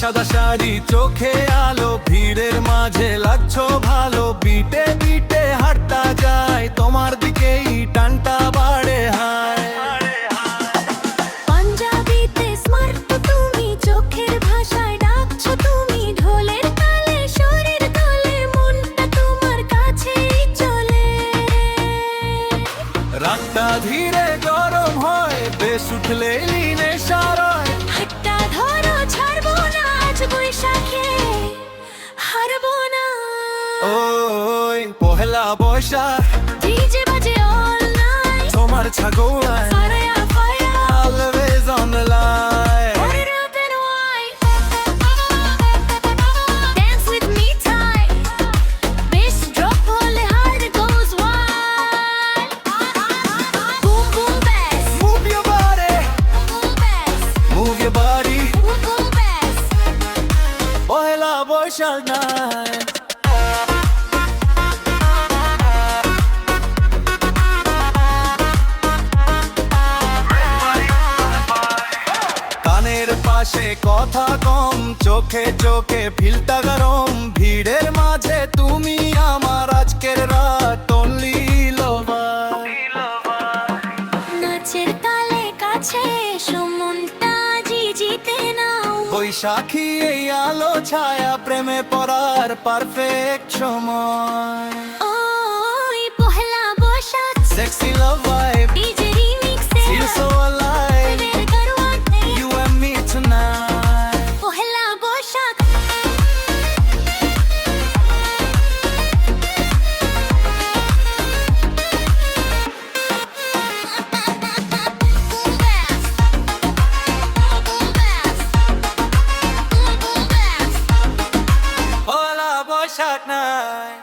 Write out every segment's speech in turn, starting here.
সাদা শাড়ি চোখে আলো, ভিড়ের মাঝে লাগছো ভালো। বিটে বিটে হাঁটতা যায়, তোমার দিকেই টানটা বাড়ে হায়। পাঞ্জাবিতে স্মার্ট তুমি, চোখের ভাষায় ডাকছো তুমি। ঢোলের তালে শরীর দোলে, মনটা তোমার কাছেই চলে। রাতটা ধীরে গরম হয়, বেশ উঠলেই নেশা রয়। হাতটা ধরো, ছাড়বো না আজ বৈশাখে, হারবো না। ওই পহেলা বৈশাখ, ডিজে বাজে all night, তোমার ছাগলায় fire, fire, always on the line. put it up and wine. Dance with me tight, bass drop hole, heart goes wild. Boom boom bass, Move your body, boom bass, move your body. boom boom bass. Pohela Boishakh night. কানের পাশে কথা কম, চোখে চোখে ফিলটা গরম। ভিড়ের মাঝে তুমি আমার আজকের রাত only lover. নাচের তালে কাছে এসো, মনটা জিতে নাও। বৈশাখী এই আলো ছায়া, প্রেমে পড়ার পারফেক্ট সময়। ওই Pohela Boishakh, Sexy love vibe, DJ রিমিক্সে feel so alive. বের করওয়াতে। You and me tonight. Pohela Boishakh, Pohela Boishakh night.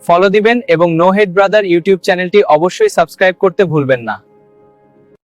Follow দিবেন এবং নো হেড ব্রাদার ইউটিউব চ্যানেলটি অবশ্যই সাবস্ক্রাইব করতে ভুলবেন না।